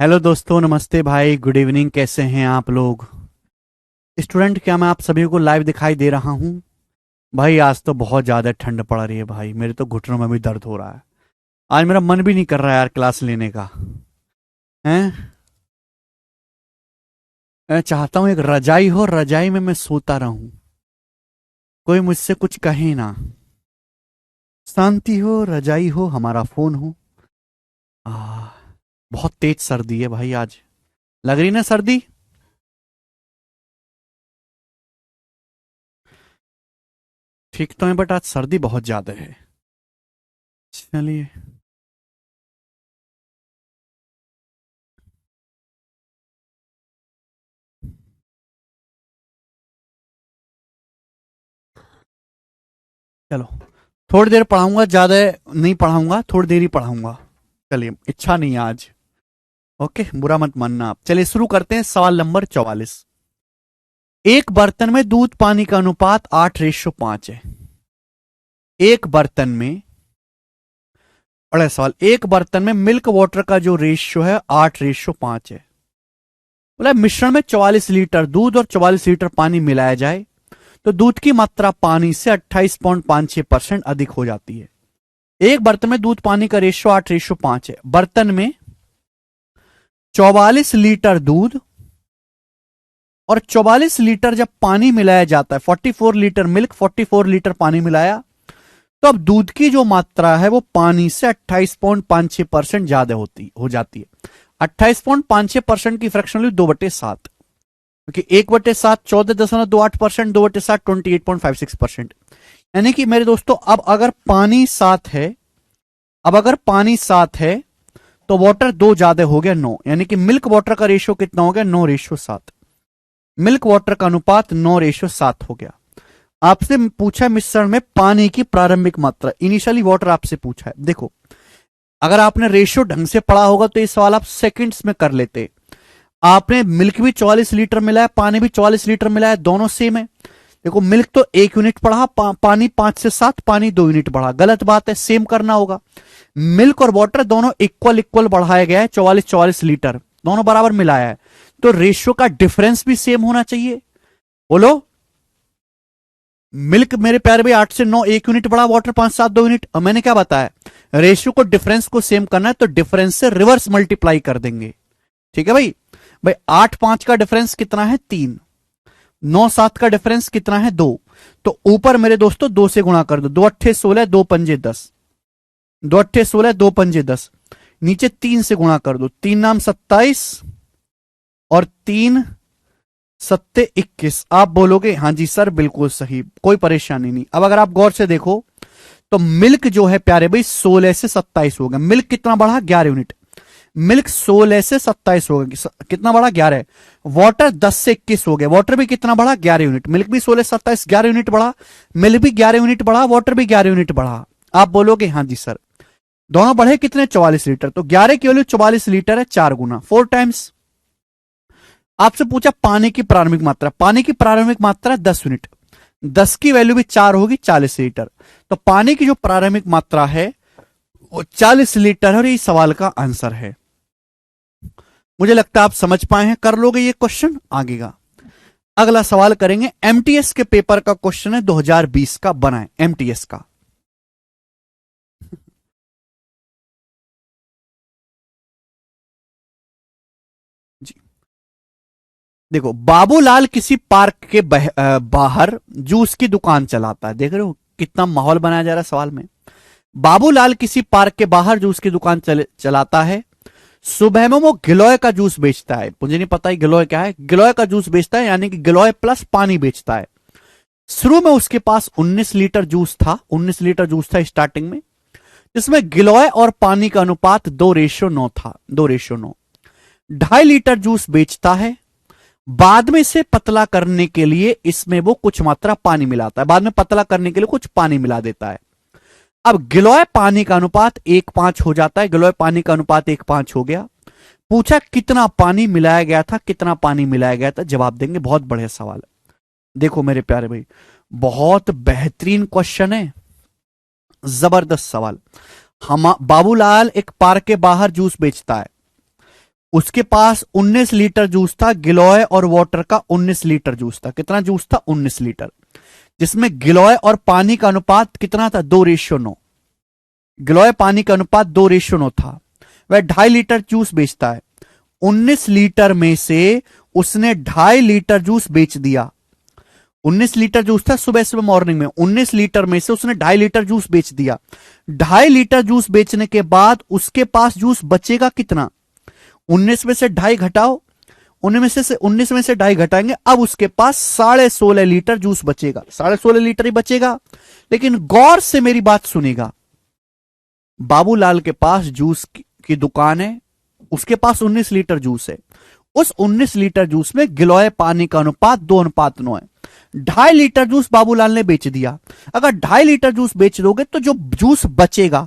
Hello दोस्तों, नमस्ते भाई, गुड इवनिंग। कैसे हैं आप लोग? स्टूडेंट, क्या मैं आप सभी को लाइव दिखाई दे रहा हूं? भाई आज तो बहुत ज़्यादा ठंड पड़ रही है भाई, मेरे तो घुटनों में भी दर्द हो रहा है। आज मेरा मन भी नहीं कर रहा है यार क्लास लेने का। हैं? मैं चाहता हूँ एक रजाई हो, रजाई में मैं सोता रहूं, कोई मुझसे कुछ कहे ना। शांति हो, रजाई हो, हमारा फोन हो। आ, बहुत तेज सर्दी है भाई आज। लग रही ना सर्दी? ठीक तो है बट आज सर्दी बहुत ज्यादा है। चलिए। चलो, थोड़ी देर पढ़ाऊंगा, ज्यादा नहीं पढ़ाऊंगा, थोड़ी देर ही पढ़ाऊंगा। चलिए, इच्छा नहीं है आज। ओके, बुरा मत मानना आप। चलिए शुरू करते हैं। सवाल नंबर 44। एक बर्तन में दूध पानी का अनुपात 8:5 है। एक बर्तन में, बड़ा सवाल, एक बर्तन में मिल्क वाटर का जो रेशियो है 8:5 है। बोला मिश्रण में 44 लीटर दूध और 44 लीटर पानी मिलाया जाए तो दूध की मात्रा पानी से 28.56% अधिक हो जाती है। एक बर्तन में दूध पानी का रेशियो 8:5 है। बर्तन में 44 लीटर दूध और 44 लीटर जब पानी मिलाया जाता है, 44 लीटर मिल्क, 44 लीटर पानी मिलाया, तो अब दूध की जो मात्रा है वो पानी से 28.56% ज्यादा हो जाती है। 28.56% की फ्रैक्शन वैल्यू 2/7, क्योंकि 1/7 14.28%, 2/7 28.56%। यानी कि मेरे दोस्तों, अब अगर पानी 7 है, अब अगर पानी 7 है तो वाटर 2 ज्यादा हो गया 9, यानी कि मिल्क वाटर का रेशियो कितना हो गया? 9:7। मिल्क वाटर का अनुपात 9:7 हो गया। आपसे पूछा मिश्रण में पानी की प्रारंभिक मात्रा, इनिशियली वाटर आपसे पूछा है। देखो, अगर आपने रेशियो ढंग से पढ़ा होगा तो ये सवाल आप सेकंड्स में कर लेते। आपने मिल्क भी 44 लीटर मिलाया, पानी भी 44 लीटर मिलाया, दोनों सेम है। देखो, मिल्क तो 1 यूनिट बढ़ा, पानी 5 से 7, पानी 2 यूनिट बढ़ा। गलत बात है, सेम करना होगा। मिल्क और वाटर दोनों इक्वल इक्वल बढ़ाया गया है, 44-44 लीटर दोनों बराबर मिलाया है, तो रेशियो का डिफरेंस भी सेम होना चाहिए। बोलो। मिल्क मेरे प्यारे भाई 8 से 9 1 यूनिट बढ़ा, वाटर 5-7 2 यूनिट। और मैंने क्या बताया, रेशियो को डिफरेंस को सेम करना है तो डिफरेंस से रिवर्स मल्टीप्लाई कर देंगे। ठीक है भाई। भाई 8-5 का डिफरेंस कितना है? 3। 9-7 का डिफरेंस कितना है? 2। तो ऊपर मेरे दोस्तों 2 से गुणा कर दो। 2 8 16, 2 5 10, 2 8 16, 2 5 10। नीचे 3 से गुणा कर दो, 3 नाम 27 और 3 सत्ते 21। आप बोलोगे हाँ जी सर बिल्कुल सही, कोई परेशानी नहीं। अब अगर आप गौर से देखो तो मिल्क जो है प्यारे भाई 16 से 27 हो गया। मिल्क कितना बढ़ा? 11 यूनिट। मिल्क 16 से 27 हो गया, कितना बढ़ा? 11। वाटर 10 से 21 हो गया, वाटर भी कितना बढ़ा? 11 यूनिट। मिल्क भी 16 से 27, 11 यूनिट बढ़ा। मिल्क भी 11 यूनिट बढ़ा, वाटर भी 11 यूनिट बढ़ा। आप बोलोगे हाँ जी सर। दोनों बढ़े कितने? 44 लीटर। तो 11 की वैल्यू 44 लीटर है, 4 गुना, 4 टाइम्स। आपसे पूछा पानी की प्रारंभिक मात्रा, पानी की प्रारंभिक मात्रा 10 यूनिट। 10 की वैल्यू भी 4 होगी, 40 लीटर। तो पानी की जो प्रारंभिक मात्रा है वो 40 लीटर है और ये सवाल का आंसर है। मुझे लगता है आप समझ पाए हैं, कर लोगे ये क्वेश्चन। आगे का अगला सवाल करेंगे। एमटीएस के पेपर का क्वेश्चन है, 2020 का बना है एमटीएस का। जी देखो, बाबूलाल किसी पार्क के बाहर जूस की दुकान चलाता है। देख रहे हो कितना माहौल बनाया जा रहा है सवाल में। बाबूलाल किसी पार्क के बाहर जूस की दुकान चलाता है। सुबह में वो गिलोय का जूस बेचता है। मुझे नहीं पता गिलोय क्या है। गिलोय का जूस बेचता है, यानी कि गिलोय प्लस पानी बेचता है। शुरू में उसके पास 19 लीटर जूस था, 19 लीटर जूस था स्टार्टिंग में, जिसमें गिलोय और पानी का अनुपात 2:9 था, 2:9। 2.5 लीटर जूस बेचता है। बाद में इसे पतला करने के लिए इसमें वो कुछ मात्रा पानी मिलाता है, बाद में पतला करने के लिए कुछ पानी मिला देता है। अब गिलोय पानी का अनुपात 1:5 हो जाता है। गिलोय पानी का अनुपात 1:5 हो गया। पूछा कितना पानी मिलाया गया था, कितना पानी मिलाया गया था? जवाब देंगे। बहुत बढ़िया सवाल है। देखो मेरे प्यारे भाई, बहुत बेहतरीन क्वेश्चन है, जबरदस्त सवाल। हम बाबूलाल एक पार्क के बाहर जूस बेचता है। उसके पास 19 लीटर जूस था, गिलोय और वाटर का 19 लीटर जूस था। कितना जूस था? 19 लीटर, जिसमें गिलोय और पानी का अनुपात कितना था? 2:9। गिलोय पानी का अनुपात 2:9 था। वह 2.5 लीटर जूस बेचता है। 19 लीटर में से उसने 2.5 लीटर जूस बेच दिया। 19 लीटर जूस था सुबह सुबह मॉर्निंग में, 19 लीटर में से उसने 2.5 लीटर जूस बेच दिया। 2.5 लीटर जूस बेचने के बाद उसके पास जूस बचेगा कितना? 19 में से 2.5 घटाओ, 19 में से 2.5 घटाएंगे, अब उसके पास 16.5 लीटर जूस बचेगा। 16.5 लीटर ही बचेगा। लेकिन गौर से मेरी बात सुनेगा, बाबूलाल के पास जूस की दुकान है, उसके पास 19 लीटर जूस है। उस 19 लीटर जूस में गिलोय पानी का अनुपात 2:9 है। 2.5 लीटर जूस बाबूलाल ने बेच दिया। अगर 2.5 लीटर जूस बेच दोगे तो जो जूस बचेगा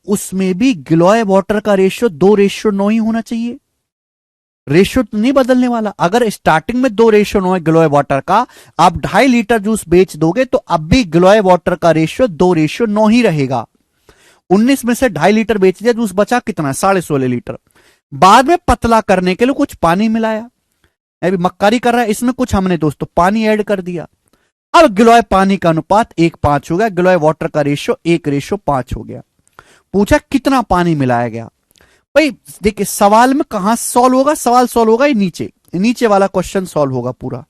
उसमें भी गिलोय वाटर का रेशियो 2:9 ही होना चाहिए। रेशियो तो नहीं बदलने वाला। अगर स्टार्टिंग में 2:9 है गिलोय वाटर का, आप 2.5 लीटर जूस बेच दोगे तो अब भी गिलोय वाटर का रेशियो 2:9 ही रहेगा। 19 में से 2.5 लीटर बेच दिया, जूस बचा कितना? 16.5 लीटर। बाद में पतला करने के लिए कुछ पानी मिलाया, अभी मक्कारी कर रहा है, इसमें कुछ हमने दोस्तों पानी ऐड कर दिया। अब गिलोय पानी का अनुपात 1:5 हो गया, गिलोय वाटर का रेशियो 1:5 हो गया। पूछा कितना पानी मिलाया गया? भाई देखिए, सवाल में कहां सॉल्व होगा? सवाल सॉल्व होगा ये नीचे, नीचे वाला क्वेश्चन सॉल्व होगा पूरा।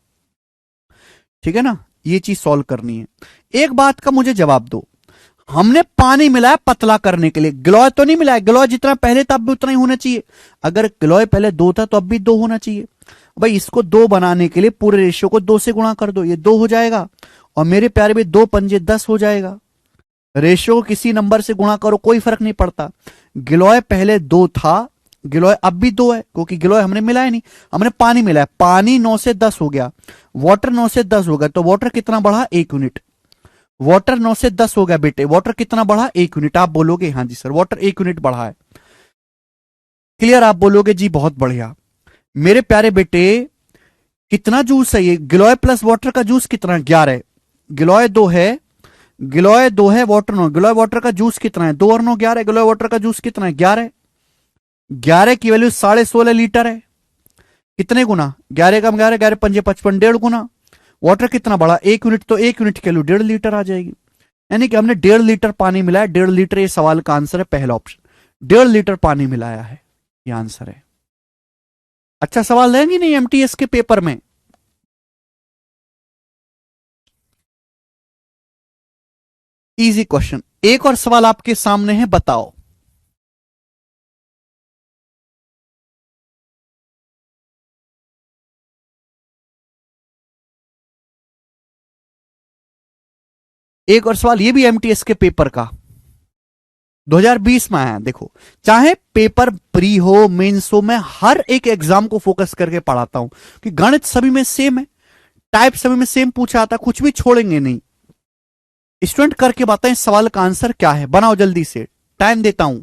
ठीक है ना, ये चीज सॉल्व करनी है। एक बात का मुझे जवाब दो, हमने पानी मिलाया पतला करने के लिए, गिलोय तो नहीं मिलाया। गिलोय जितना पहले था अब भी उतना ही होना चाहिए। अगर गिलोय पहले 2 था तो अब भी 2 होना चाहिए। भाई इसको 2 बनाने के लिए पूरे रेशियो को 2 से गुणा कर दो, ये 2 हो जाएगा। और मेरे प्यारे भी 2 पंजे 10 हो जाएगा। रेशियो को किसी नंबर से गुणा करो, कोई फर्क नहीं पड़ता। गिलोय पहले 2 था, गिलोय अब भी 2 है, क्योंकि गिलोय हमने मिलाया नहीं, हमने पानी मिलाया। पानी 9 से 10 हो गया, वाटर 9 से 10 हो गया, तो वाटर कितना बढ़ा? 1 यूनिट। वाटर 9 से 10 हो गया बेटे, वाटर कितना बढ़ा? 1 यूनिट। आप बोलोगे हाँ जी सर वाटर 1 यूनिट बढ़ा है। क्लियर? आप बोलोगे जी बहुत बढ़िया। मेरे प्यारे बेटे, कितना जूस है ये? गिलोय प्लस वाटर का जूस कितना? 11। गिलोय 2 है, गिलोय 2 है, वाटर 9। गिलोय वाटर का जूस कितना है? 2 और 9 11। गिलोय वाटर का जूस कितना है? 11। 11 की वैल्यू 16.5 लीटर है। कितने गुना? 11 का 11, 11 पंजे 55, 1.5 गुना। वाटर कितना बढ़ा? 1 यूनिट, तो 1 यूनिट की वैल्यू 1.5 लीटर आ जाएगी। यानी कि हमने 1.5 लीटर पानी मिलाया। 1.5 लीटर ये सवाल का आंसर है, पहला ऑप्शन। 1.5 लीटर पानी मिलाया है, ये आंसर है। अच्छा सवाल देंगे नहीं एमटीएस के पेपर में? Easy question. एक और सवाल आपके सामने है, बताओ। एक और सवाल, ये भी एमटीएस के पेपर का 2020 में आया। देखो, चाहे पेपर प्री हो मेंस हो, मैं हर एक एग्जाम को फोकस करके पढ़ाता हूं कि गणित सभी में सेम है, टाइप सभी में सेम पूछा आता, कुछ भी छोड़ेंगे नहीं। स्टूडेंट करके बताएं सवाल का आंसर क्या है, बनाओ जल्दी से, टाइम देता हूं।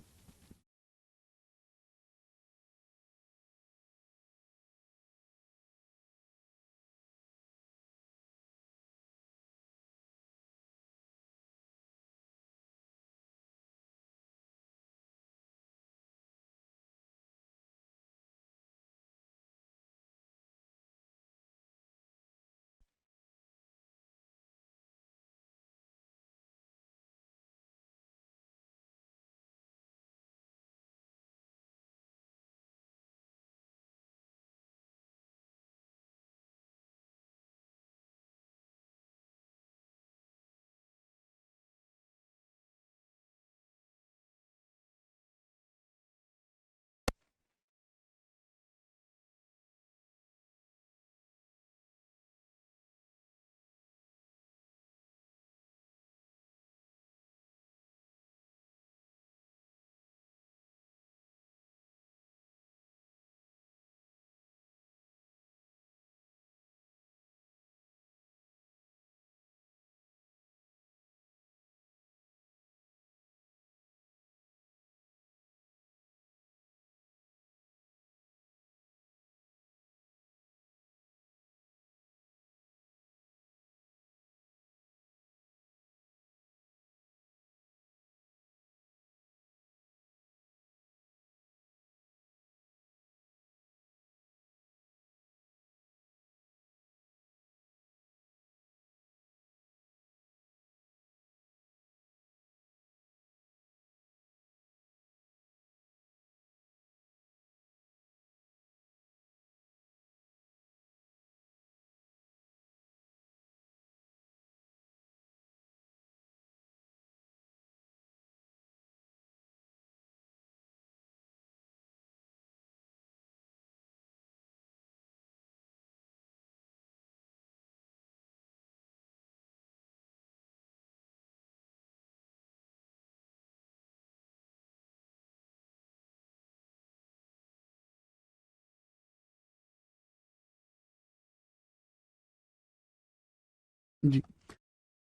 जी,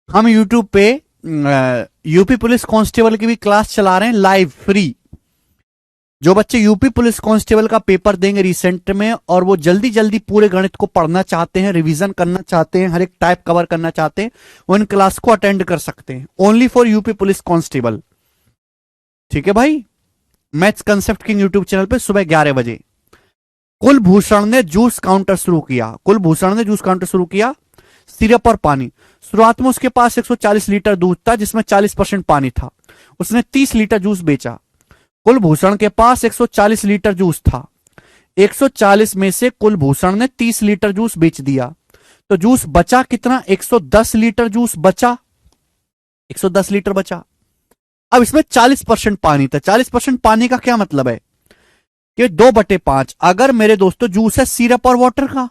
हम यूट्यूब पे यूपी पुलिस कांस्टेबल की भी क्लास चला रहे हैं लाइव फ्री। जो बच्चे यूपी पुलिस कांस्टेबल का पेपर देंगे रिसेंट में और वो जल्दी जल्दी पूरे गणित को पढ़ना चाहते हैं, रिवीजन करना चाहते हैं, हर एक टाइप कवर करना चाहते हैं, वो इन क्लास को अटेंड कर सकते हैं। Only for UP police constable. ठीक है भाई। Maths concept king YouTube channel पे सुबह 11 बजे। कुलभूषण ने जूस काउंटर शुरू किया। कुलभूषण ने जूस काउंटर शुरू किया, सिरप और पानी। शुरुआत में उसके पास 140 लीटर दूध था जिसमें 40% पानी था। उसने 30 लीटर जूस बेचा। कुलभूषण के पास 140 लीटर जूस था। 140 में से कुलभूषण ने 30 लीटर जूस बेच दिया, तो जूस बचा कितना? 110 लीटर जूस बचा। 110 लीटर बचा। अब इसमें 40% पानी था। 40% पानी का क्या मतलब है कि 2/5 अगर मेरे दोस्तों जूस है सिरप और वाटर का,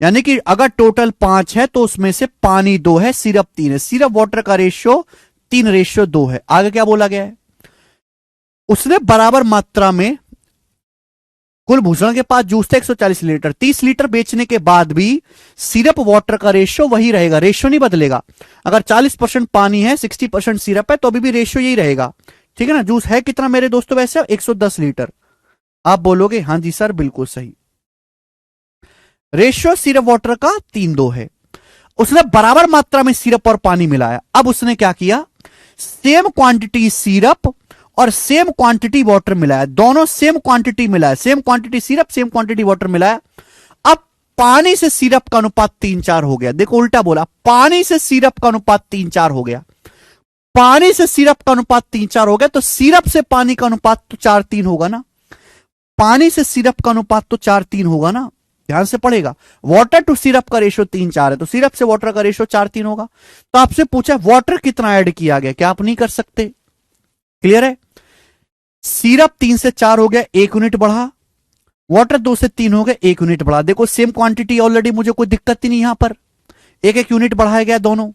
यानी कि अगर टोटल 5 है तो उसमें से पानी 2 है, सिरप 3 है। सिरप वाटर का रेशियो 3:2 है। आगे क्या बोला गया है? उसने बराबर मात्रा में, कुलभूषण के पास जूस था 140 लीटर, 30 लीटर बेचने के बाद भी सिरप वाटर का रेशियो वही रहेगा, रेशियो नहीं बदलेगा। अगर 40% पानी है 60% सिरप है तो अभी भी रेशियो यही रहेगा। ठीक है ना। जूस है कितना मेरे दोस्तों? वैसे 110 लीटर। आप बोलोगे हाँ जी सर बिल्कुल सही। रेशियो सिरप वाटर का 3:2 है। उसने बराबर मात्रा में सिरप और पानी मिलाया। अब उसने क्या किया? सेम क्वांटिटी सिरप और सेम क्वांटिटी वाटर मिलाया। दोनों सेम क्वांटिटी मिलाया, same quantity syrup same quantity water मिलाया। अब पानी से सिरप का अनुपात 3:4 हो गया। देखो उल्टा बोला, पानी से सिरप का अनुपात 3:4 हो गया। पानी से सिरप का अनुपात 3:4 हो गया तो सिरप से पानी का अनुपात तो 4:3 होगा ना। पानी से सिरप का अनुपात तो 4:3 होगा ना। ध्यान से पड़ेगा। वाटर टू सिरप का रेशियो 3:4 है तो सिरप से वाटर का रेशियो 4:3 होगा। तो आपसे पूछा वाटर कितना ऐड किया गया, क्या आप नहीं कर सकते? क्लियर है। सिरप 3 से 4 हो गया, 1 यूनिट बढ़ा। वाटर 2 से 3 हो गया, 1 यूनिट बढ़ा। देखो सेम क्वांटिटी ऑलरेडी, मुझे कोई दिक्कत ही नहीं यहां पर। 1-1 यूनिट बढ़ाया गया दोनों।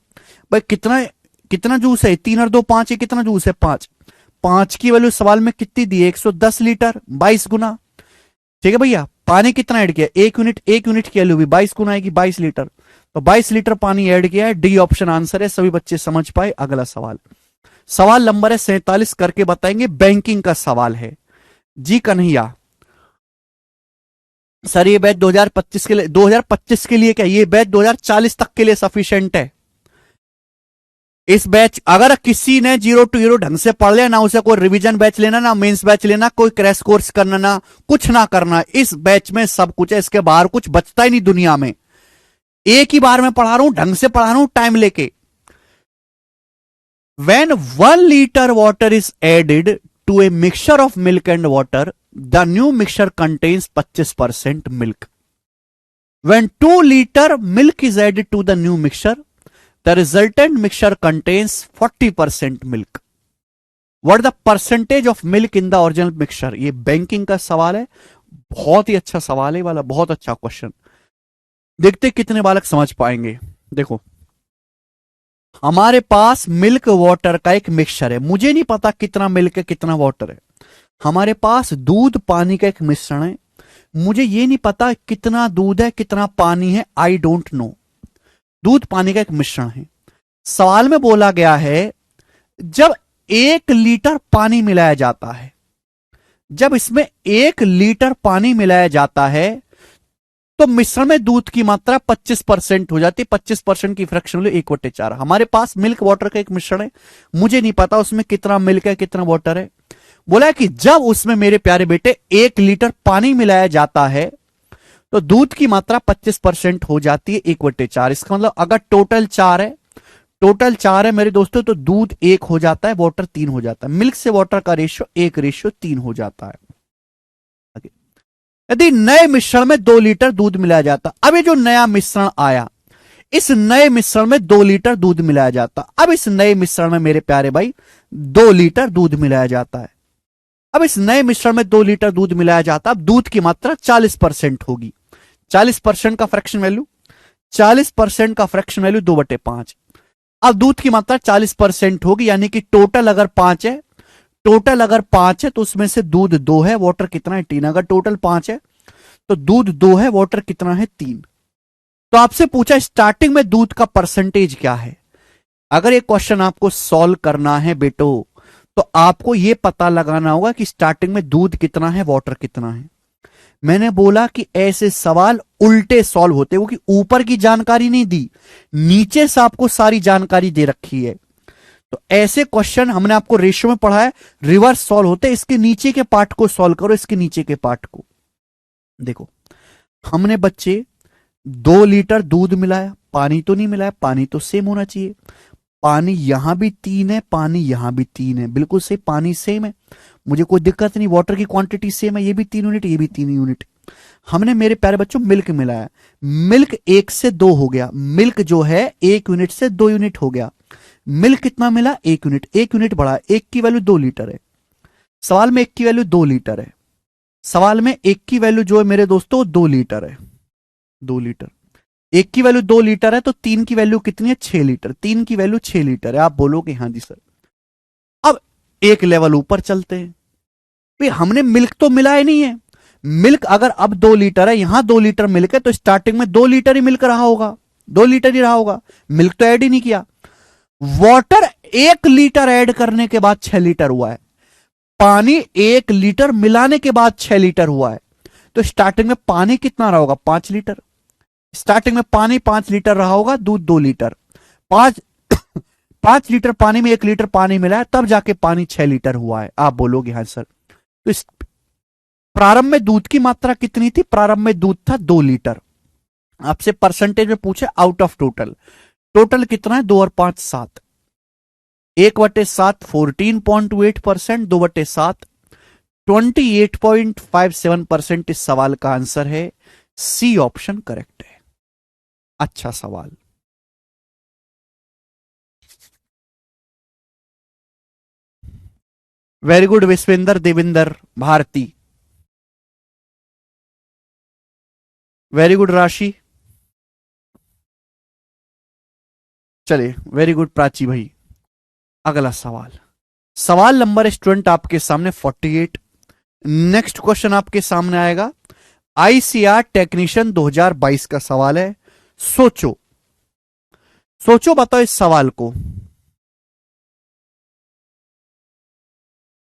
भाई कितना कितना जूस है? 3 और 2 5। ये कितना जूस है? 5। 5 की वैल्यू सवाल में कितनी दी है? 110 लीटर, 22 गुना। ठीक है भैया। पानी कितना ऐड किया? 1 यूनिट। 1 यूनिट की वैल्यू भी 22 गुना आएगी, 22 लीटर। तो 22 लीटर पानी ऐड किया है। डी ऑप्शन आंसर है। सभी बच्चे समझ पाए। अगला सवाल, सवाल नंबर है 47, करके बताएंगे। बैंकिंग का सवाल है। जी कन्हैया सर, ये बैच 2025 के लिए, 2025 के लिए क्या, ये बैच 2040 तक के लिए सफिशिएंट है। इस बैच अगर किसी ने 0 to 0 ढंग से पढ़ लिया ना, उसे कोई रिवीजन बैच लेना ना, मेंस बैच लेना, कोई क्रैश कोर्स करना ना, कुछ ना करना। इस बैच में सब कुछ है, इसके बाहर कुछ बचता ही नहीं दुनिया में। एक ही बार में पढ़ा रहा हूं, ढंग से पढ़ा रहा हूं, टाइम लेके। When 1 liter water is added to a mixture of milk and water, the new mixture contains 25% milk. When 2 liter milk is added to the new mixture, the resultant mixture contains 40% milk. What the percentage of milk in the original mixture? ये banking का सवाल है। बहुत ही अच्छा सवाल है वाला, बहुत अच्छा क्वेश्चन। देखते कितने बालक समझ पाएंगे। देखो हमारे पास मिल्क वाटर का एक मिक्सचर है। मुझे नहीं पता कितना मिल्क है कितना वाटर है। हमारे पास दूध पानी का एक मिश्रण है। मुझे ये नहीं पता कितना दूध है कितना पानी है। I don't know. दूध पानी का एक मिश्रण है। सवाल में बोला गया है जब 1 लीटर पानी मिलाया जाता है, जब इसमें 1 लीटर पानी मिलाया जाता है तो मिश्रण में दूध की मात्रा 25% हो जाती है। 25% की फ्रैक्शन वैल्यू 1/4। हमारे पास मिल्क वाटर का एक मिश्रण है। मुझे नहीं पता उसमें कितना मिल्क है कितना वाटर है। बोला है कि जब उसमें मेरे प्यारे बेटे 1 लीटर पानी मिलाया जाता है तो दूध की मात्रा 25% हो जाती है 1/4। इसका मतलब अगर टोटल 4 है, टोटल 4 है मेरे दोस्तों, तो दूध 1 हो जाता है, वाटर 3 हो जाता है। मिल्क से वाटर का रेशियो 1:3 हो जाता है। यदि नए मिश्रण में 2 लीटर दूध मिलाया जाता, अब ये जो नया मिश्रण आया, इस नए मिश्रण में 2 लीटर दूध मिलाया जाता। अब इस नए मिश्रण में मेरे प्यारे भाई 2 लीटर दूध मिलाया जाता है। अब इस नए मिश्रण में 2 लीटर दूध मिलाया जाता। अब दूध की मात्रा 40% होगी। 40% का फ्रैक्शन वैल्यू, 40% का फ्रैक्शन वैल्यू 2/5। अब दूध की मात्रा 40% होगी, यानी कि टोटल अगर 5 है, टोटल अगर 5 है तो उसमें से दूध 2 है, वाटर कितना है 3। अगर टोटल 5 है तो दूध 2 है, वाटर कितना है 3। तो आपसे पूछा स्टार्टिंग में दूध का परसेंटेज क्या है। अगर ये क्वेश्चन आपको सॉल्व करना है बेटो, तो आपको ये पता लगाना होगा कि स्टार्टिंग में दूध कितना है, वाटर कितना है। मैंने बोला कि ऐसे सवाल उल्टे सॉल्व होते, क्योंकि ऊपर की जानकारी नहीं दी, नीचे से आपको सारी जानकारी दे रखी है। तो ऐसे क्वेश्चन हमने आपको रेशियो में पढ़ा है, रिवर्स सॉल्व होते। इसके नीचे के पार्ट को सॉल्व करो, इसके नीचे के पार्ट को देखो। हमने बच्चे 2 लीटर दूध मिलाया, पानी तो नहीं मिलाया, पानी तो सेम होना चाहिए। पानी यहां भी 3 है, पानी यहां भी 3 है, बिल्कुल से पानी सेम है, मुझे कोई दिक्कत नहीं। वाटर की क्वांटिटी सेम है, ये भी 3 यूनिट, ये भी 3 यूनिट। हमने मेरे प्यारे बच्चों मिल्क मिलाया, मिल्क 1 से 2 हो गया, मिल्क जो है 1 यूनिट से 2 यूनिट हो गया। मिल्क कितना मिला, 1 यूनिट, 1 यूनिट बढ़ा, 1 की वैल्यू 2 लीटर है। सवाल में 1 की वैल्यू 2 लीटर है, सवाल में 1 की वैल्यू जो है मेरे दोस्तों 2 लीटर है। 2 लीटर, 1 की वैल्यू 2 लीटर है, तो 3 की वैल्यू कितनी है, 6 लीटर। 3 की वैल्यू 6 लीटर है। आप बोलोगे हाँ जी सर। अब एक लेवल ऊपर चलते हैं, भाई हमने मिल्क तो मिलाया नहीं है। मिल्क अगर अब 2 लीटर है, यहां 2 लीटर मिल्क है, तो स्टार्टिंग में 2 लीटर ही मिल्क रहा होगा, 2 लीटर ही रहा होगा, मिल्क तो ऐड ही नहीं किया। वाटर 1 लीटर ऐड करने के बाद 6 लीटर हुआ है, पानी 1 लीटर मिलाने के बाद 6 लीटर हुआ है। तो स्टार्टिंग में पानी कितना रहा होगा, 5 लीटर। स्टार्टिंग में पानी 5 लीटर रहा होगा, दूध 2 लीटर। 5 लीटर पानी में 1 लीटर पानी मिला है, तब जाके पानी 6 लीटर हुआ है। आप बोलोगे हाँ सर। तो इस प्रारंभ में दूध की मात्रा कितनी थी, प्रारंभ में दूध था 2 लीटर। आपसे परसेंटेज में पूछे आउट ऑफ टोटल, टोटल कितना है, 2 और 5 7, 1/7 14.28%, 2/7 28.57%। इस सवाल का आंसर है सी ऑप्शन करेक्ट है। अच्छा सवाल। Very good Vishwendra Devinder Bharti, very good Rashi, चलिए वेरी गुड प्राची भाई। अगला सवाल, सवाल नंबर स्टूडेंट आपके सामने 48। नेक्स्ट क्वेश्चन आपके सामने आएगा, आईसीआर टेक्नीशियन 2022 का सवाल है। सोचो सोचो, बताओ इस सवाल को,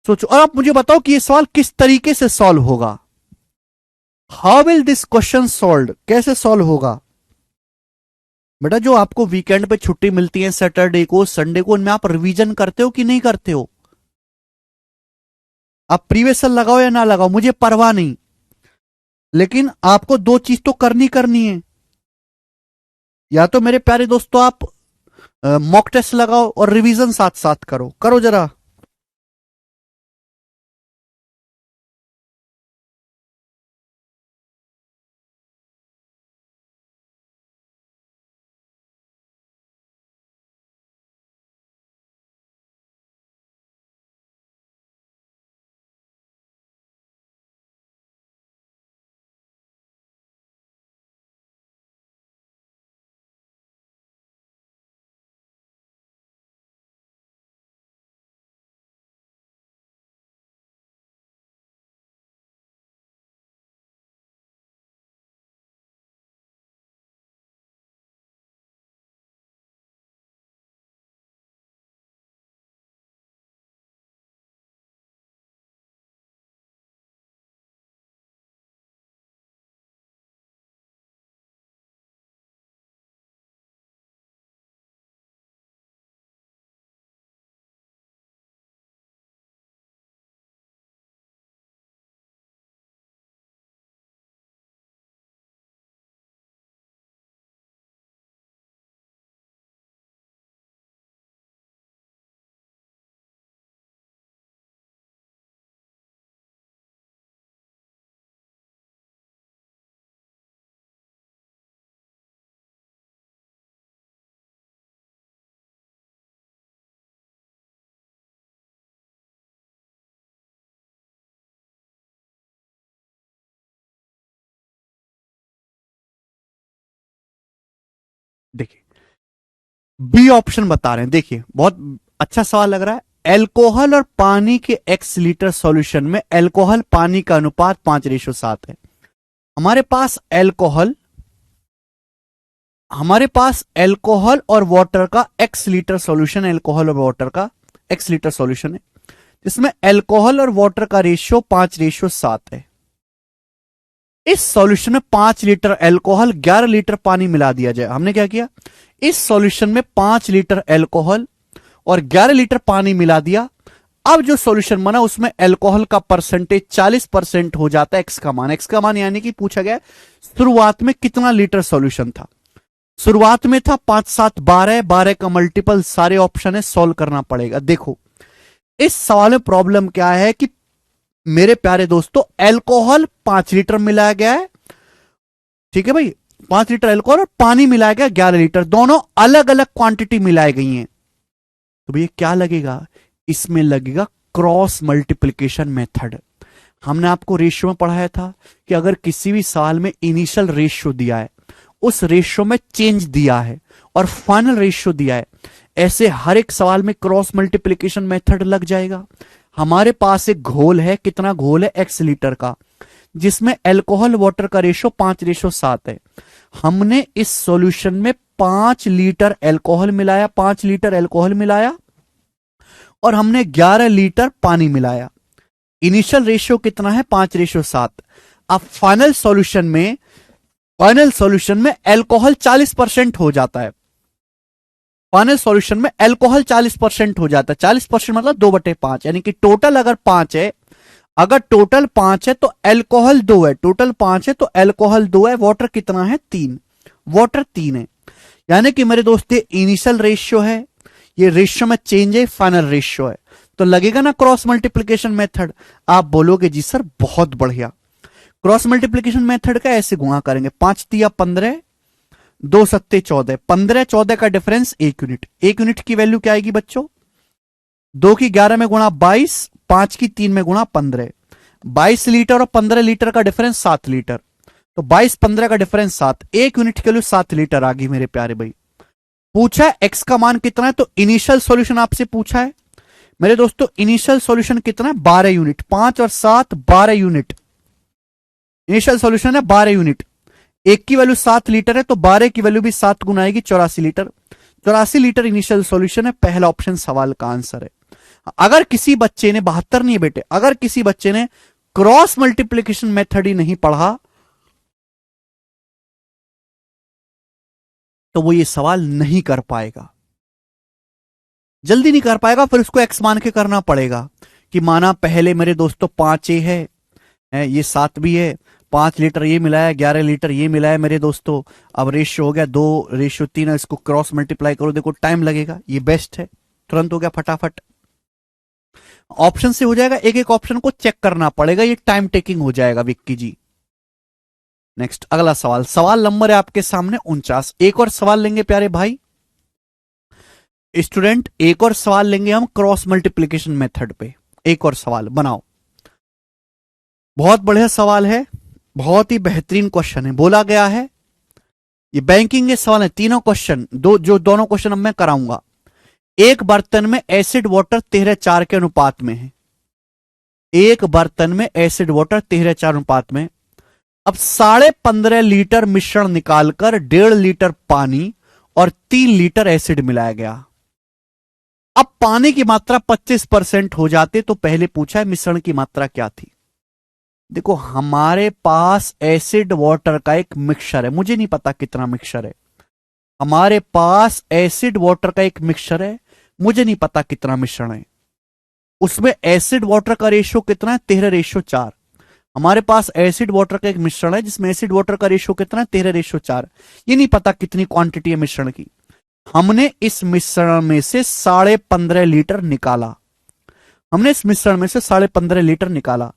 सोचो और आप मुझे बताओ कि यह सवाल किस तरीके से सॉल्व होगा। How will this question solve, कैसे सॉल्व होगा। बेटा जो आपको वीकेंड पे छुट्टी मिलती है, सैटरडे को, संडे को, उनमें आप रिवीजन करते हो कि नहीं करते हो। आप प्रीवियस लगाओ या ना लगाओ, मुझे परवाह नहीं, लेकिन आपको 2 चीज तो करनी करनी है। या तो मेरे प्यारे दोस्तों आप मॉक टेस्ट लगाओ और रिवीजन साथ साथ करो, करो जरा। देखिए बी ऑप्शन बता रहे हैं, देखिए बहुत अच्छा सवाल लग रहा है। एल्कोहल और पानी के x लीटर सॉल्यूशन में एल्कोहल पानी का अनुपात 5:7 है। हमारे पास एल्कोहल हमारे पास एल्कोहल और वाटर का x लीटर सॉल्यूशन, एल्कोहल और वाटर का x लीटर सॉल्यूशन है, जिसमें एल्कोहल और वाटर का रेशियो 5:7 है। इस सॉल्यूशन में 5 लीटर एल्कोहल 11 लीटर पानी मिला दिया जाए। हमने क्या किया, इस सॉल्यूशन में 5 लीटर एल्कोहल और 11 लीटर पानी मिला दिया। अब जो सॉल्यूशन बना उसमें एल्कोहल का परसेंटेज 40% हो जाता है। एक्स का मान यानी कि पूछा गया शुरुआत में कितना लीटर सॉल्यूशन था। शुरुआत में था 5 7 12, 12 का मल्टीपल सारे ऑप्शन है, सॉल्व करना पड़ेगा। देखो इस सवाल में प्रॉब्लम क्या है कि मेरे प्यारे दोस्तों एल्कोहल 5 लीटर मिलाया गया है, ठीक है भाई, 5 लीटर एल्कोहल और पानी मिलाया गया 11 लीटर, दोनों अलग अलग क्वांटिटी मिलाई गई हैं। तो भैया क्या लगेगा, इसमें लगेगा क्रॉस मल्टीप्लीकेशन मेथड। हमने आपको रेशियो में पढ़ाया था कि अगर किसी भी सवाल में इनिशियल रेशियो दिया है, उस रेशियो में चेंज दिया है और फाइनल रेशियो दिया है, ऐसे हर एक सवाल में क्रॉस मल्टीप्लीकेशन मेथड लग जाएगा। हमारे पास एक घोल है, कितना घोल है, x लीटर का, जिसमें अल्कोहल वाटर का रेशियो 5:7 है। हमने इस सॉल्यूशन में 5 लीटर अल्कोहल मिलाया, 5 लीटर अल्कोहल मिलाया और हमने 11 लीटर पानी मिलाया। इनिशियल रेशियो कितना है, 5:7। अब फाइनल सॉल्यूशन में अल्कोहल 40% हो जाता है। फाइनल सॉल्यूशन में अल्कोहल 40% हो जाता है। 40% मतलब 2/5, यानी कि टोटल अगर 5 है, अगर टोटल 5 है तो अल्कोहल 2 है, टोटल 5 है तो अल्कोहल 2 है, वाटर कितना है, 3, वाटर 3 है। यानी कि मेरे दोस्त ये इनिशियल रेशियो है, ये रेशियो में चेंज है, फाइनल रेशियो है, तो लगेगा ना क्रॉस मल्टीप्लीकेशन मेथड। आप बोलोगे जी सर बहुत बढ़िया। क्रॉस मल्टीप्लीकेशन मेथड का ऐसे गुणा करेंगे, 5 तिया 15, 2 सत्ते 14, 15 14 का डिफरेंस 1 यूनिट। 1 यूनिट की वैल्यू क्या आएगी बच्चों, 2 की 11 में गुणा 22, 5 की 3 में गुणा 15। 22 लीटर और 15 लीटर का डिफरेंस 7 लीटर, तो 22 15 का डिफरेंस 7, 1 यूनिट के लिए 7 लीटर आ गई मेरे प्यारे भाई। पूछा है एक्स का मान कितना है, तो इनिशियल सॉल्यूशन आपसे पूछा है मेरे दोस्तों, इनिशियल सॉल्यूशन कितना है, 12 यूनिट, 5 और 7 12 यूनिट इनिशियल सॉल्यूशन है, 12 यूनिट। एक की वैल्यू 7 लीटर है तो 12 की वैल्यू भी 7 गुना आएगी, 84 लीटर। 84 लीटर इनिशियल सॉल्यूशन है, पहला ऑप्शन सवाल का आंसर है। अगर किसी बच्चे ने 72 नहीं बेटे, अगर किसी बच्चे ने क्रॉस मल्टीप्लीकेशन मेथड ही नहीं पढ़ा तो वो ये सवाल नहीं कर पाएगा, जल्दी नहीं कर पाएगा, फिर उसको एक्स मान के करना पड़ेगा कि माना पहले मेरे दोस्तों 5 ए है, ये 7 भी है, 5 लीटर ये मिलाया, 11 लीटर ये मिलाया मेरे दोस्तों, अब रेशियो हो गया 2:3 है, इसको क्रॉस मल्टीप्लाई करो, देखो टाइम लगेगा, ये बेस्ट है, तुरंत हो गया फटाफट। ऑप्शन से हो जाएगा, एक एक ऑप्शन को चेक करना पड़ेगा, ये टाइम टेकिंग हो जाएगा विक्की जी। नेक्स्ट अगला सवाल, सवाल नंबर है आपके सामने 49। एक और सवाल लेंगे प्यारे भाई स्टूडेंट, एक और सवाल लेंगे हम क्रॉस मल्टीप्लीकेशन मेथड पे। एक और सवाल बनाओ, बहुत बढ़िया सवाल है, बहुत ही बेहतरीन क्वेश्चन है। बोला गया है ये बैंकिंग के सवाल है, तीनों क्वेश्चन, दोनों क्वेश्चन अब मैं कराऊंगा। एक बर्तन में एसिड वाटर 13:4 के अनुपात में है, एक बर्तन में एसिड वाटर 13:4 अनुपात में। अब 15.5 लीटर मिश्रण निकालकर 1.5 लीटर पानी और 3 लीटर एसिड मिलाया गया। अब पानी की मात्रा 25% हो जाते तो पहले पूछा है मिश्रण की मात्रा क्या थी। देखो हमारे पास एसिड वाटर का एक मिक्सचर है, मुझे नहीं पता कितना मिक्सचर है, हमारे पास एसिड वाटर का एक मिक्सचर है, मुझे नहीं पता कितना मिश्रण है। उसमें एसिड वाटर का रेशियो कितना है, 13:4। हमारे पास एसिड वाटर का एक मिश्रण है जिसमें एसिड वाटर का रेशियो कितना है, 13:4। ये नहीं पता कितनी क्वांटिटी है मिश्रण की। हमने इस मिश्रण में से 15.5 लीटर निकाला, हमने इस मिश्रण में से 15.5 लीटर निकाला।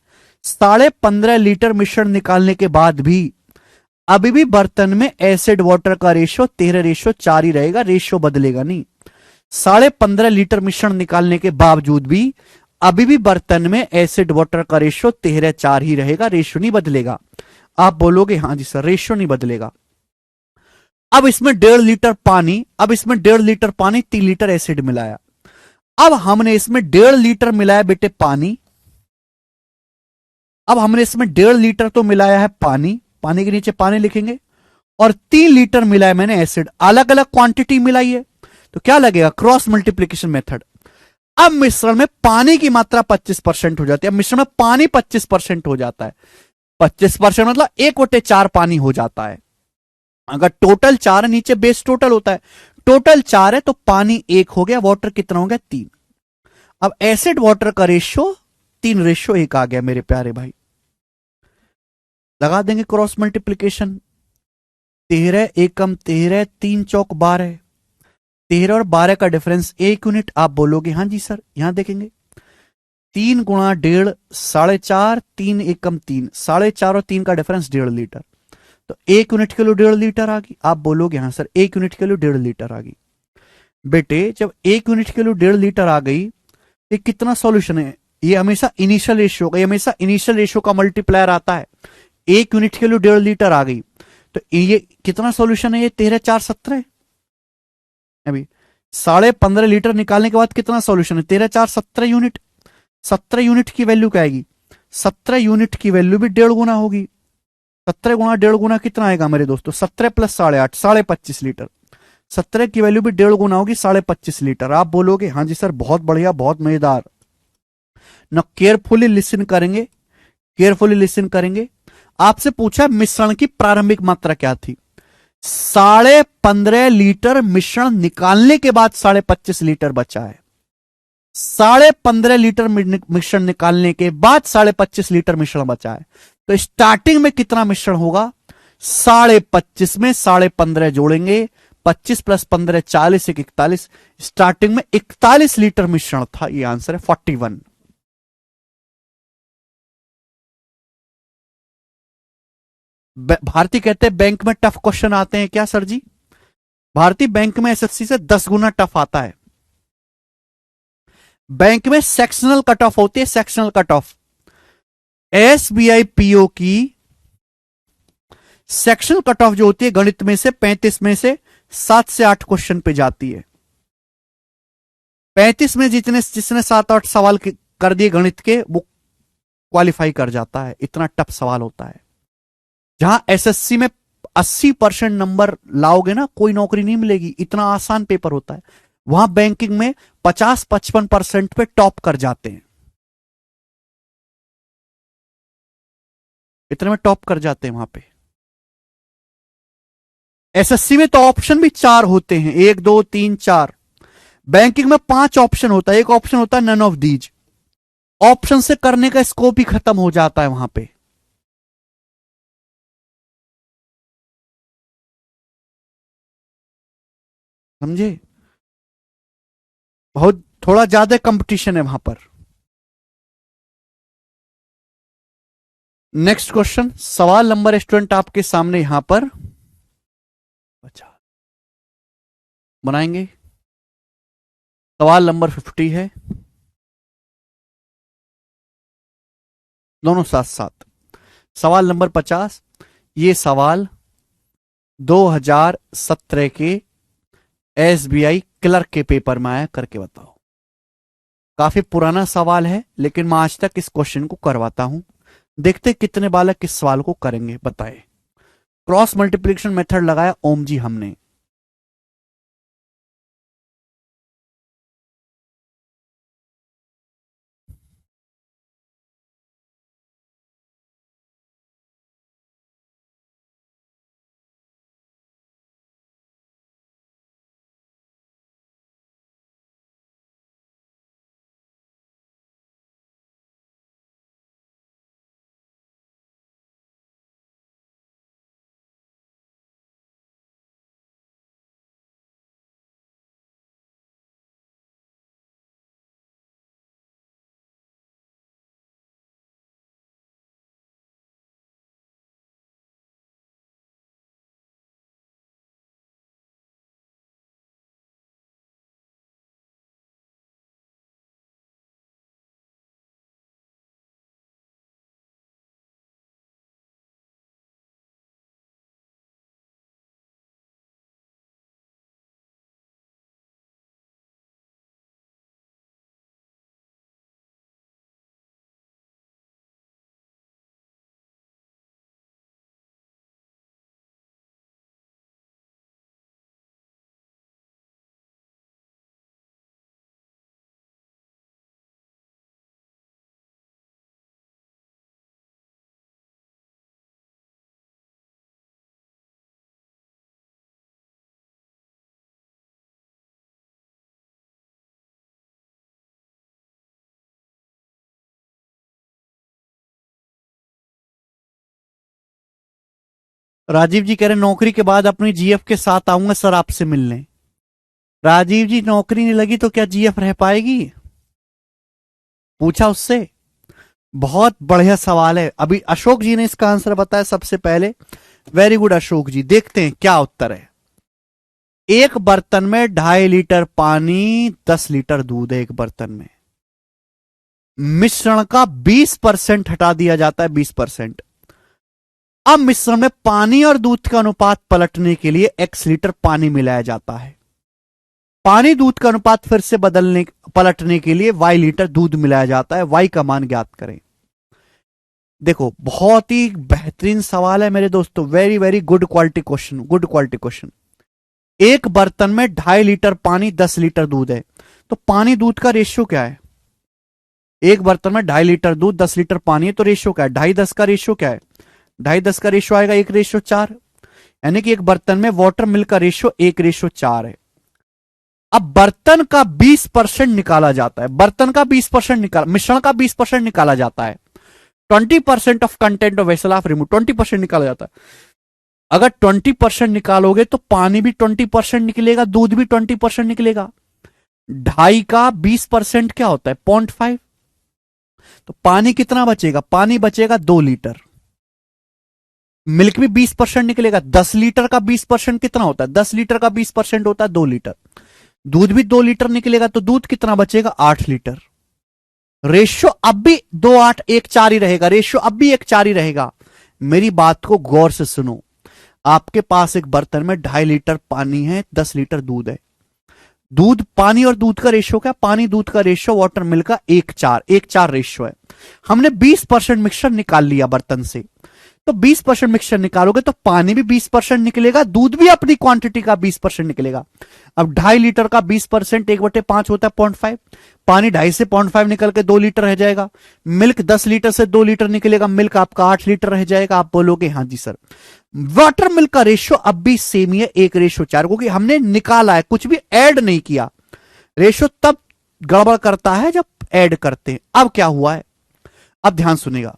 15.5 लीटर मिश्रण निकालने के बाद भी अभी भी बर्तन में एसिड वाटर का रेशियो 13:4 ही रहेगा, रेशियो बदलेगा नहीं। 15.5 लीटर मिश्रण निकालने के बावजूद भी अभी भी बर्तन में एसिड वाटर का रेशियो 13:4 ही रहेगा, रेशियो नहीं बदलेगा। आप बोलोगे हाँ जी सर रेशियो नहीं बदलेगा। अब इसमें 1.5 लीटर पानी, अब इसमें 1.5 लीटर पानी 3 लीटर एसिड मिलाया। अब हमने इसमें 1.5 लीटर मिलाया बेटे पानी, अब हमने इसमें 1.5 लीटर तो मिलाया है पानी, पानी के नीचे पानी लिखेंगे, और 3 लीटर मिला है मैंने एसिड, अलग अलग क्वांटिटी मिलाई है, तो क्या लगेगा, क्रॉस मल्टीप्लीकेशन मेथड। अब मिश्रण में पानी की मात्रा 25% हो जाती है, अब मिश्रण में पानी 25% हो जाता है, 25% मतलब 1/4 पानी हो जाता है। अगर टोटल 4 है, नीचे बेस टोटल होता है, टोटल 4 है तो पानी 1 हो गया, वाटर कितना हो गया 3। अब एसिड वाटर का रेशियो 3:1 आ गया मेरे प्यारे भाई। लगा देंगे क्रॉस मल्टीप्लीकेशन, 13 एकम 13, 3 चौक 12, 13 और 12 का डिफरेंस 1 यूनिट। आप बोलोगे हाँ जी सर, यहां देखेंगे 3 × 1.5 4.5, 3 एकम 3, 4.5 और 3 का डिफरेंस 1.5 लीटर, तो 1 यूनिट के लिए 1.5 लीटर आ गई। आप बोलोगे हाँ सर 1 यूनिट के लिए 1.5 लीटर आ गई। बेटे जब 1 यूनिट के लिए 1.5 लीटर आ गई, ये कितना सॉल्यूशन है, ये हमेशा इनिशियल रेशियो का, ये हमेशा इनिशियल रेशियो का मल्टीप्लायर आता है। 1 यूनिट के लिए 1.5 लीटर आ गई, तो ये कितना सॉल्यूशन है, ये 13 4 17। अभी 15.5 लीटर निकालने के बाद कितना सॉल्यूशन है, 13 4 17 यूनिट। 17 यूनिट की वैल्यू क्या आएगी, 17 यूनिट की वैल्यू भी 1.5 गुना होगी। 17 × 1.5 गुना कितना आएगा मेरे दोस्तों, 17 + 8.5 25.5 लीटर। 17 की वैल्यू भी 1.5 गुना होगी, 25.5 लीटर। आप बोलोगे हाँ जी सर बहुत बढ़िया बहुत मजेदार। न केयरफुली लिसन करेंगे, केयरफुली लिसन करेंगे। आपसे पूछा मिश्रण की प्रारंभिक मात्रा क्या थी, 15.5 लीटर मिश्रण निकालने के बाद 25.5 लीटर बचा है। 15.5 लीटर मिश्रण निकालने के बाद 25.5 लीटर मिश्रण बचा है, तो स्टार्टिंग में कितना मिश्रण होगा, 25.5 में 15.5 जोड़ेंगे, 25 + 15 40, 41, स्टार्टिंग में 41 लीटर मिश्रण था। ये आंसर है 41। भारती कहते हैं बैंक में टफ क्वेश्चन आते हैं क्या सर जी, भारती बैंक में एसएससी से 10 गुना टफ आता है। बैंक में सेक्शनल कट ऑफ होती है, sectional cut off. SBI PO की सेक्शनल कट ऑफ जो होती है गणित में से 35 में से 7 से 8 क्वेश्चन पे जाती है। 35 में जितने जिसने 7 8 सवाल कर दिए गणित के, वो क्वालिफाई कर जाता है, इतना टफ सवाल होता है। जहां एसएससी में 80% नंबर लाओगे ना, कोई नौकरी नहीं मिलेगी, इतना आसान पेपर होता है। वहां बैंकिंग में 50-55% पे टॉप कर जाते हैं, इतने में टॉप कर जाते हैं वहां पे। एसएससी में तो ऑप्शन भी 4 होते हैं, 1 2 3 4। बैंकिंग में 5 ऑप्शन होता है, एक ऑप्शन होता है नन ऑफ दीज। ऑप्शन से करने का स्कोप ही खत्म हो जाता है वहां पे। समझे, बहुत थोड़ा ज्यादा कंपटीशन है वहां पर। नेक्स्ट क्वेश्चन, सवाल नंबर स्टूडेंट आपके सामने यहां पर अच्छा बनाएंगे। सवाल नंबर 50 है, दोनों साथ साथ। सवाल नंबर 50, ये सवाल 2017 के एसबीआई क्लर्क के पेपर में आया, करके बताओ। काफी पुराना सवाल है, लेकिन मैं आज तक इस क्वेश्चन को करवाता हूं। देखते कितने बालक किस सवाल को करेंगे, बताए। क्रॉस मल्टीप्लिकेशन मेथड लगाया ओम जी हमने। राजीव जी कह रहे नौकरी के बाद अपनी जीएफ के साथ आऊंगा सर आपसे मिलने। राजीव जी नौकरी नहीं लगी तो क्या जीएफ रह पाएगी? पूछा उससे। बहुत बढ़िया सवाल है। अभी अशोक जी ने इसका आंसर बताया सबसे पहले। वेरी गुड अशोक जी। देखते हैं क्या उत्तर है। एक बर्तन में 2.5 लीटर पानी, 10 लीटर दूध है एक बर्तन में। मिश्रण का 20% हटा दिया जाता है, 20%। अब मिश्रण में पानी और दूध का अनुपात पलटने के लिए x लीटर पानी मिलाया जाता है। पानी दूध का अनुपात फिर से पलटने के लिए y लीटर दूध मिलाया जाता है। y का मान ज्ञात करें। देखो बहुत ही बेहतरीन सवाल है मेरे दोस्तों। Very very good quality question, good quality question. एक बर्तन में 2.5 लीटर पानी, 10 लीटर दूध है, तो पानी दूध का रेशियो क्या है? एक बर्तन में 2.5 लीटर दूध, 10 लीटर पानी है, तो रेशियो क्या है? 2.5-10 का रेशियो क्या है? 2.5-10 का रेशियो आएगा 1:4। यानी कि एक बर्तन में वाटर मिल्क का रेशियो 1:4 है। अब बर्तन का 20% निकाला जाता है। बर्तन का 20% मिश्रण का 20% निकाला जाता है। 20% of content of vessel of remove, 20% निकाला जाता है। अगर 20% निकालोगे तो पानी भी 20% निकलेगा, दूध भी 20% निकलेगा। 2.5 का 20% क्या होता है? 0.5। तो पानी कितना बचेगा? पानी बचेगा 2 लीटर। मिल्क भी 20% निकलेगा। 10 लीटर का 20% कितना होता है? 10 लीटर का 20% होता है 2 लीटर। दूध भी 2 लीटर निकलेगा, तो दूध कितना बचेगा? 8 लीटर। रेशियो अब भी 2:8:1:4 ही रहेगा। रेशियो अब भी 1:4 ही रहेगा। मेरी बात को गौर से सुनो। आपके पास एक बर्तन में 2.5 लीटर पानी है, 10 लीटर दूध है। दूध, पानी और दूध का रेशियो क्या? पानी दूध का रेशियो वाटर मिल्क का 1:4 रेशियो है। हमने 20% मिक्सचर निकाल लिया बर्तन से, तो 20% मिक्सचर निकालोगे तो पानी भी 20% निकलेगा, दूध भी अपनी क्वांटिटी का 20% निकलेगा। अब 2.5 लीटर का 20% 1/5 होता है 0.5। पानी 2.5 से 0.5 निकल के 2 लीटर रह जाएगा। मिल्क 10 लीटर से 2 लीटर निकलेगा, मिल्क आपका 8 लीटर रह जाएगा। आप बोलोगे हाँ जी सर। वाटर मिल्क का रेशियो अब भी सेम ही है, 1:4, क्योंकि हमने निकाला है, कुछ भी ऐड नहीं किया। रेशियो तब गड़बड़ करता है जब ऐड करते हैं। अब क्या हुआ है, अब ध्यान सुनेगा।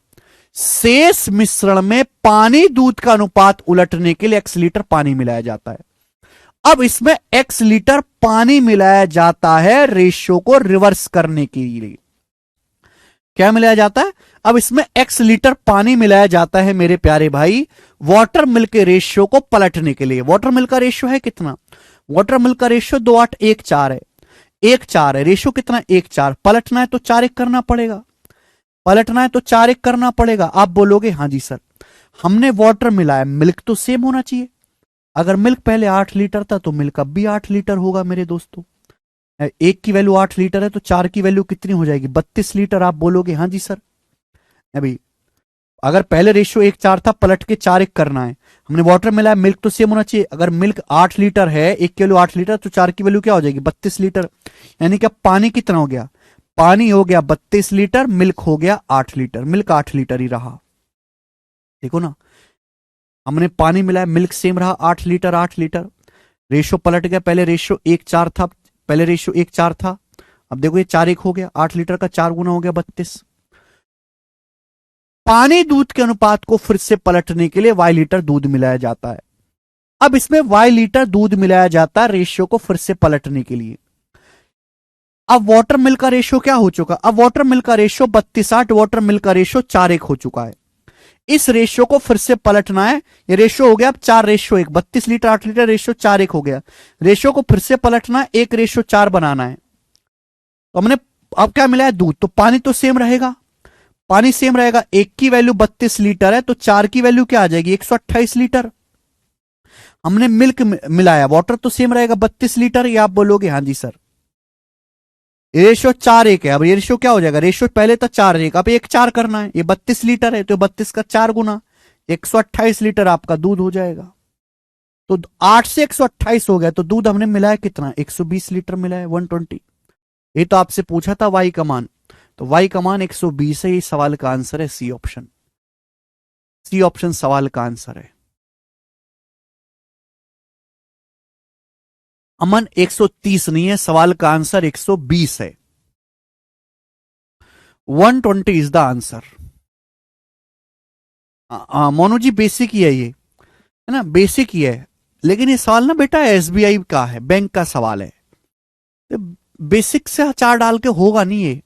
शेष मिश्रण में पानी दूध का अनुपात उलटने के लिए x लीटर पानी मिलाया जाता है। अब इसमें x लीटर पानी मिलाया जाता है रेशियो को रिवर्स करने के लिए। क्या मिलाया जाता है? अब इसमें x लीटर पानी मिलाया जाता है मेरे प्यारे भाई, वाटर मिल्क के रेशियो को पलटने के लिए। वाटर मिल्क का रेशियो है कितना? वाटर मिल्क का रेशियो 2:8:1:4 है। 1:4 है रेशियो, कितना? 1:4। पलटना है तो 4:1 करना पड़ेगा। पलटना है तो 4:1 करना पड़ेगा। आप बोलोगे हाँ जी सर, हमने वाटर मिलाया, मिल्क तो सेम होना चाहिए। अगर मिल्क पहले 8 लीटर था तो मिल्क अब भी 8 लीटर होगा मेरे दोस्तों। एक की वैल्यू 8 लीटर है तो 4 की वैल्यू कितनी हो जाएगी? 32 लीटर। आप बोलोगे हाँ जी सर। अभी अगर पहले रेशियो 1:4 था, पलट के 4:1 करना है। हमने वाटर मिलाया, मिल्क तो सेम होना चाहिए। अगर मिल्क 8 लीटर है, एक की वैल्यू 8 लीटर, तो 4 की वैल्यू क्या हो जाएगी? 32 लीटर। यानी कि अब पानी कितना हो गया? पानी हो गया 32 लीटर, मिल्क हो गया 8 लीटर। मिल्क 8 लीटर ही रहा। देखो ना, हमने पानी मिलाया, मिल्क सेम रहा, 8 लीटर 8 लीटर। रेशियो पलट गया, पहले रेशियो 1:4 था, पहले रेशियो 1:4 था, अब देखो ये 4:1 हो गया। 8 लीटर का 4 गुना हो गया 32। पानी दूध के अनुपात को फिर से पलटने के लिए y लीटर दूध मिलाया जाता है। अब इसमें y लीटर दूध मिलाया जाता है रेशियो को फिर से पलटने के लिए। अब वाटर मिल्क का रेशियो क्या हो चुका? अब वाटर मिल्क का रेशियो 32:8, वाटर मिल्क का रेशियो 4:1 हो चुका है। इस रेशियो को फिर से पलटना है। ये रेशियो हो गया अब 4:1, 32 लीटर 8 लीटर, रेशियो 4:1 हो गया। रेशियो को फिर से पलटना है, 1:4 बनाना है। तो हमने अब क्या मिला है? दूध। तो पानी तो सेम रहेगा, पानी सेम रहेगा। एक की वैल्यू 32 लीटर है तो 4 की वैल्यू क्या आ जाएगी? 128 लीटर। हमने मिल्क मिलाया, वाटर तो सेम रहेगा 32 लीटर। ये आप बोलोगे हाँ जी सर। रेशियो 4:1 है। अब ये रेशियो क्या हो जाएगा? रेशियो पहले था 4:1, अब 1:4 करना है। ये 32 लीटर है तो 32 का 4 गुना, 128 लीटर आपका दूध हो जाएगा। तो 8 से 128 हो गया, तो दूध हमने मिलाया कितना? 120 लीटर मिलाया, 120। ये तो आपसे पूछा था वाई का मान, तो वाई का मान 120 है। ये सवाल का आंसर है सी ऑप्शन। सी ऑप्शन सवाल का आंसर है। अमन 130 नहीं है, सवाल का आंसर 120 है। 120 is the answer. Monu ji basic ही है ये। है ना, बेसिक ही है। लेकिन ये सवाल ना बेटा एसबीआई का है, बैंक का सवाल है, तो बेसिक से 4 डाल के होगा नहीं ये,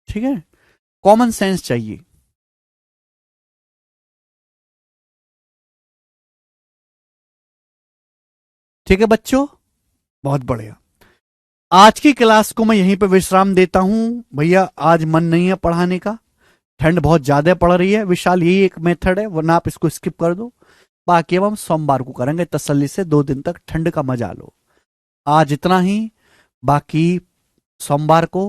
ठीक है, कॉमन सेंस चाहिए। ठीक है बच्चों, बहुत बढ़िया। आज की क्लास को मैं यहीं पे विश्राम देता हूं भैया, आज मन नहीं है पढ़ाने का, ठंड बहुत ज्यादा पड़ रही है। विशाल यही एक मेथड है, वरना आप इसको स्किप कर दो। बाकी अब हम सोमवार को करेंगे तसल्ली से, 2 दिन तक ठंड का मजा लो। आज इतना ही, बाकी सोमवार को